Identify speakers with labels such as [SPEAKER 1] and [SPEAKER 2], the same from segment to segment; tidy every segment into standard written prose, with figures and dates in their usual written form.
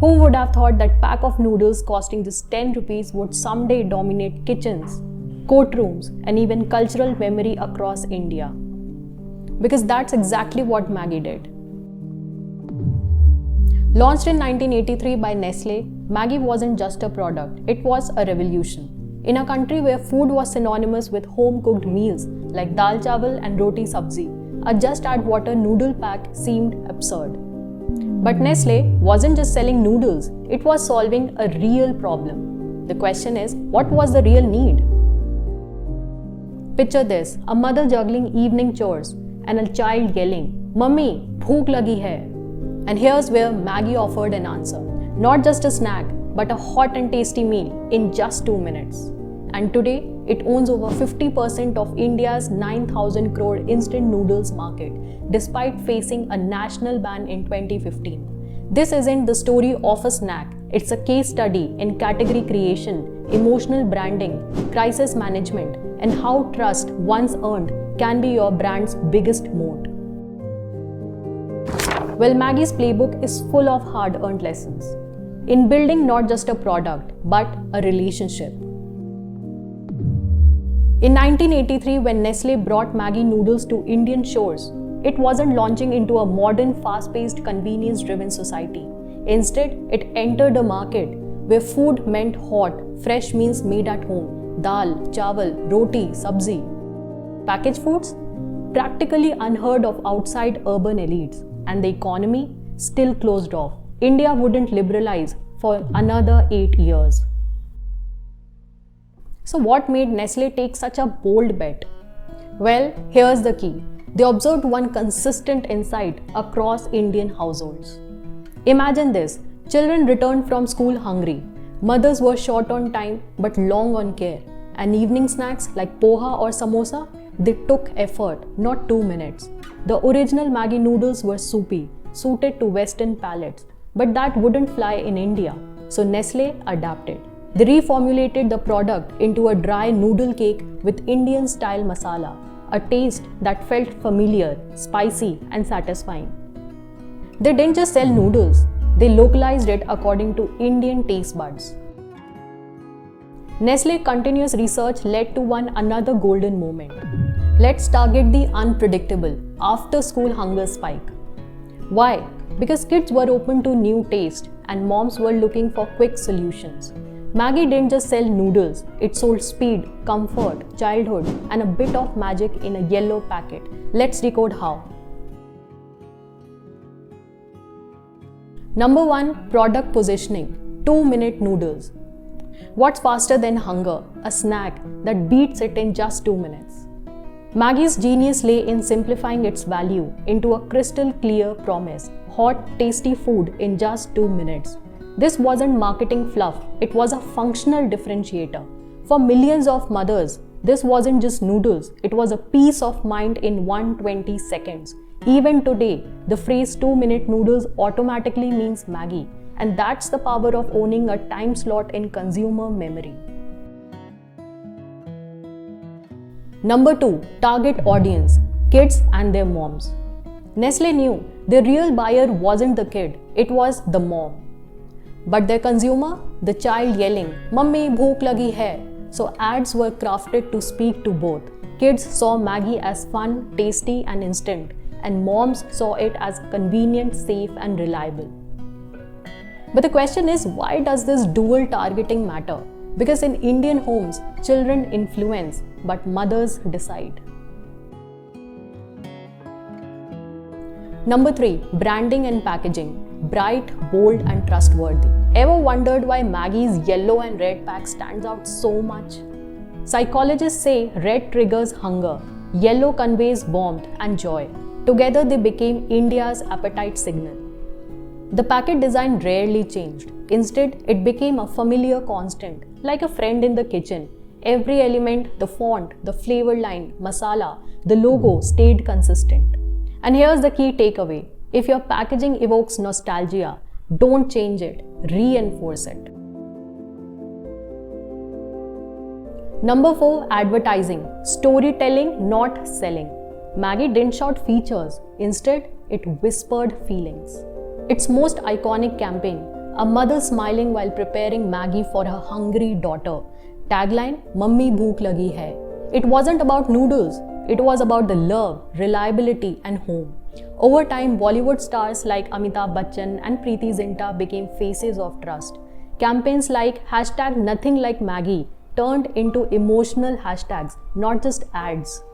[SPEAKER 1] Who would have thought that pack of noodles costing just 10 rupees would someday dominate kitchens, courtrooms, and even cultural memory across India? Because that's exactly what Maggi did. Launched in 1983 by Nestle, Maggi wasn't just a product, it was a revolution. In a country where food was synonymous with home-cooked meals like dal chawal and roti sabzi, a just add water noodle pack seemed absurd. But Nestle wasn't just selling noodles, it was solving a real problem. The question is, what was the real need? Picture this, a mother juggling evening chores and a child yelling, "Mummy, bhook lagi hai." And here's where Maggi offered an answer. Not just a snack, but a hot and tasty meal in just 2 minutes. And today, it owns over 50% of India's 9,000 crore instant noodles market, despite facing a national ban in 2015. This isn't the story of a snack, it's a case study in category creation, emotional branding, crisis management, and how trust once earned can be your brand's biggest moat. Well, Maggi's playbook is full of hard-earned lessons in building not just a product, but a relationship. In 1983, when Nestle brought Maggi noodles to Indian shores, it wasn't launching into a modern, fast-paced, convenience-driven society. Instead, it entered a market where food meant hot, fresh meals made at home, dal, chawal, roti, sabzi. Packaged foods? Practically unheard of outside urban elites, and the economy still closed off. India wouldn't liberalize for another 8 years. So what made Nestle take such a bold bet? Well, here's the key. They observed one consistent insight across Indian households. Imagine this, children returned from school hungry, mothers were short on time but long on care, and evening snacks like poha or samosa, they took effort, not 2 minutes. The original Maggi noodles were soupy, suited to Western palates, but that wouldn't fly in India, so Nestle adapted. They reformulated the product into a dry noodle cake with Indian-style masala, a taste that felt familiar, spicy, and satisfying. They didn't just sell noodles, they localized it according to Indian taste buds. Nestle's continuous research led to another golden moment. Let's target the unpredictable, after-school hunger spike. Why? Because kids were open to new taste and moms were looking for quick solutions. Maggi didn't just sell noodles, it sold speed, comfort, childhood, and a bit of magic in a yellow packet. Let's decode how. Number 1, product positioning. 2-minute noodles. What's faster than hunger? A snack that beats it in just 2 minutes. Maggi's genius lay in simplifying its value into a crystal clear promise. Hot, tasty food in just 2 minutes. This wasn't marketing fluff, it was a functional differentiator. For millions of mothers, this wasn't just noodles, it was a peace of mind in 120 seconds. Even today, the phrase 2-minute noodles automatically means Maggi, and that's the power of owning a time slot in consumer memory. Number 2, target audience, kids and their moms. Nestle knew the real buyer wasn't the kid, it was the mom. But their consumer, the child yelling, "Mummy, bhook lagi hai." So ads were crafted to speak to both. Kids saw Maggi as fun, tasty and instant, and moms saw it as convenient, safe and reliable. But the question is, why does this dual targeting matter? Because in Indian homes, children influence, but mothers decide. Number 3, branding and packaging. Bright, bold and trustworthy. Ever wondered why Maggi's yellow and red pack stands out so much? Psychologists say red triggers hunger, yellow conveys warmth and joy. Together they became India's appetite signal. The packet design rarely changed. Instead, it became a familiar constant, like a friend in the kitchen. Every element, the font, the flavor line, masala, the logo stayed consistent. And here's the key takeaway. If your packaging evokes nostalgia, don't change it, reinforce it. Number 4, advertising. Storytelling, not selling. Maggi didn't shout features. Instead, it whispered feelings. Its most iconic campaign, A mother smiling while preparing Maggi for her hungry daughter. Tagline, Mummy bhook lagi hai. It wasn't about noodles. It was about the love, reliability and home. Over time, Bollywood stars like Amitabh Bachchan and Preeti Zinta became faces of trust. Campaigns like hashtag nothing like Maggi turned into emotional hashtags, not just ads.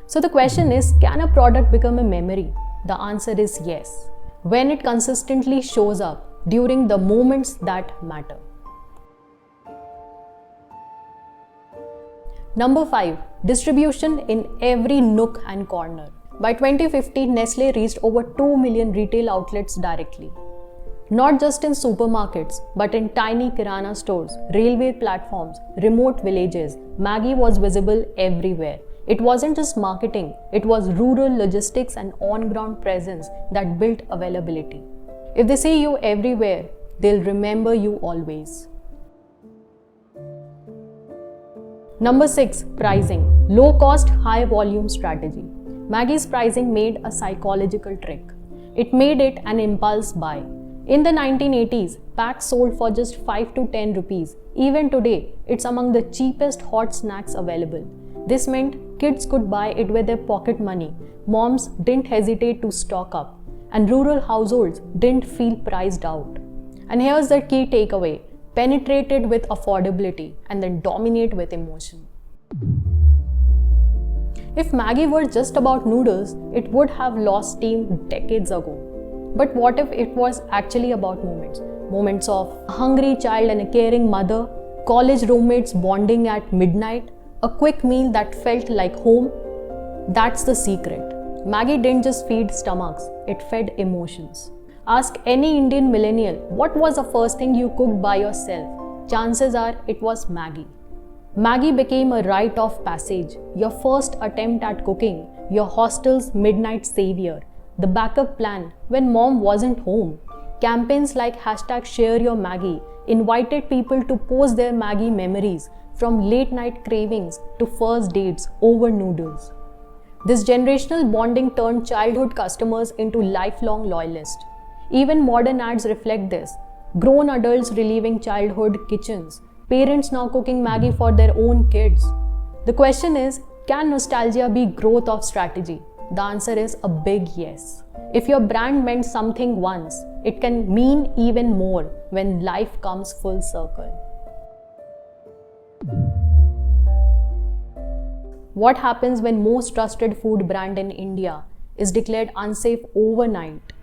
[SPEAKER 1] So the question is, can a product become a memory? The answer is yes, when it consistently shows up during the moments that matter. Number 5. Distribution in every nook and corner. By 2015, Nestle reached over 2 million retail outlets directly. Not just in supermarkets, but in tiny kirana stores, railway platforms, remote villages, Maggi was visible everywhere. It wasn't just marketing, it was rural logistics and on-ground presence that built availability. If they see you everywhere, they'll remember you always. Number 6. Pricing. Low cost, high volume strategy. Maggi's pricing made a psychological trick. It made it an impulse buy. In the 1980s, packs sold for just 5 to 10 rupees. Even today, it's among the cheapest hot snacks available. This meant kids could buy it with their pocket money, moms didn't hesitate to stock up, and rural households didn't feel priced out. And here's the key takeaway: penetrate it with affordability and then dominate with emotion. If Maggi were just about noodles, it would have lost steam decades ago. But what if it was actually about moments? Moments of a hungry child and a caring mother, college roommates bonding at midnight, a quick meal that felt like home? That's the secret. Maggi didn't just feed stomachs, it fed emotions. Ask any Indian millennial, what was the first thing you cooked by yourself? Chances are it was Maggi. Maggi became a rite of passage, your first attempt at cooking, your hostel's midnight savior, the backup plan when mom wasn't home. Campaigns like hashtag share your Maggi invited people to post their Maggi memories, from late night cravings to first dates over noodles. This generational bonding turned childhood customers into lifelong loyalists. Even modern ads reflect this. Grown adults reliving childhood kitchens, parents now cooking Maggi for their own kids. The question is, can nostalgia be growth of strategy? The answer is a big yes. If your brand meant something once, it can mean even more when life comes full circle. What happens when most trusted food brand in India is declared unsafe overnight?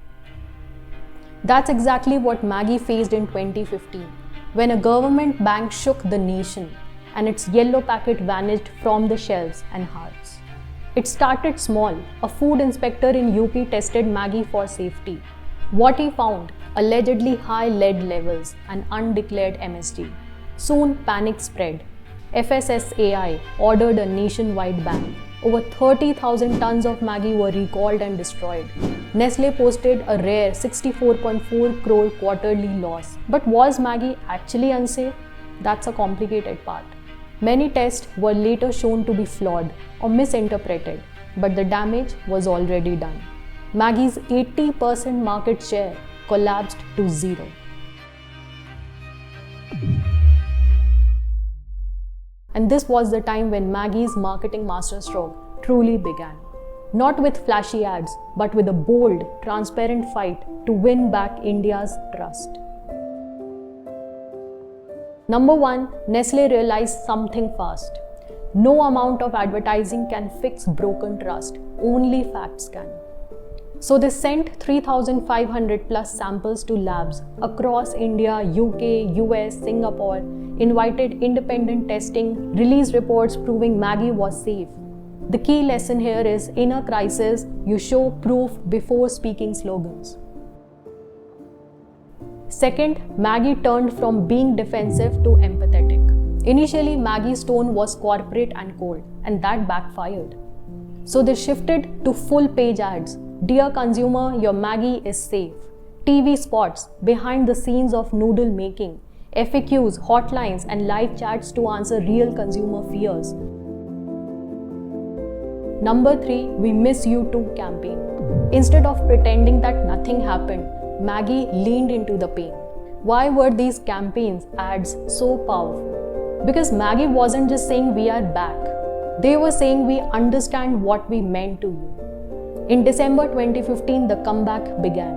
[SPEAKER 1] That's exactly what Maggi faced in 2015, when a government bank shook the nation and its yellow packet vanished from the shelves and hearts. It started small. A food inspector in UP tested Maggi for safety. What he found? Allegedly high lead levels and undeclared MSG. Soon panic spread. FSSAI ordered a nationwide ban. Over 30,000 tons of Maggi were recalled and destroyed. Nestle posted a rare 64.4 crore quarterly loss. But was Maggi actually unsafe? That's a complicated part. Many tests were later shown to be flawed or misinterpreted, but the damage was already done. Maggi's 80% market share collapsed to zero. And this was the time when Maggi's marketing masterstroke truly began. Not with flashy ads, but with a bold, transparent fight to win back India's trust. Number 1, Nestle realized something fast. No amount of advertising can fix broken trust, only facts can. So they sent 3,500 plus samples to labs across India, UK, US, Singapore, invited independent testing, released reports proving Maggi was safe. The key lesson here is, in a crisis, you show proof before speaking slogans. Second, Maggi turned from being defensive to empathetic. Initially, Maggi's tone was corporate and cold, and that backfired. So they shifted to full-page ads. Dear consumer, your Maggi is safe. TV spots, behind the scenes of noodle making, FAQs, hotlines, and live chats to answer real consumer fears. Number 3, We Miss You Too campaign. Instead of pretending that nothing happened, Maggi leaned into the pain. Why were these campaigns ads so powerful? Because Maggi wasn't just saying we are back. They were saying we understand what we meant to you. In December 2015, the comeback began.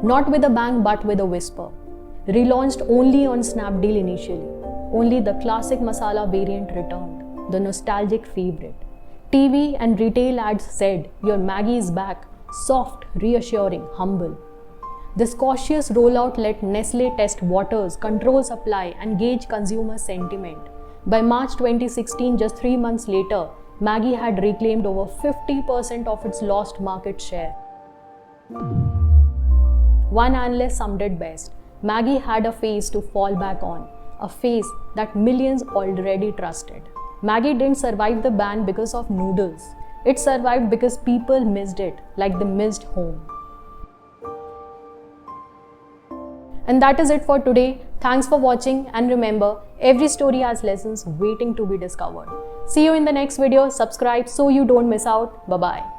[SPEAKER 1] Not with a bang but with a whisper. Relaunched only on Snapdeal initially. Only the classic masala variant returned, the nostalgic favorite. TV and retail ads said, "Your Maggi is back," soft, reassuring, humble. This cautious rollout let Nestle test waters, control supply, and gauge consumer sentiment. By March 2016, just 3 months later, Maggi had reclaimed over 50% of its lost market share. One analyst summed it best: Maggi had a face to fall back on, a face that millions already trusted. Maggi didn't survive the ban because of noodles. It survived because people missed it, like they missed home. And that is it for today. Thanks for watching, and remember, every story has lessons waiting to be discovered. See you in the next video. Subscribe so you don't miss out. Bye-bye.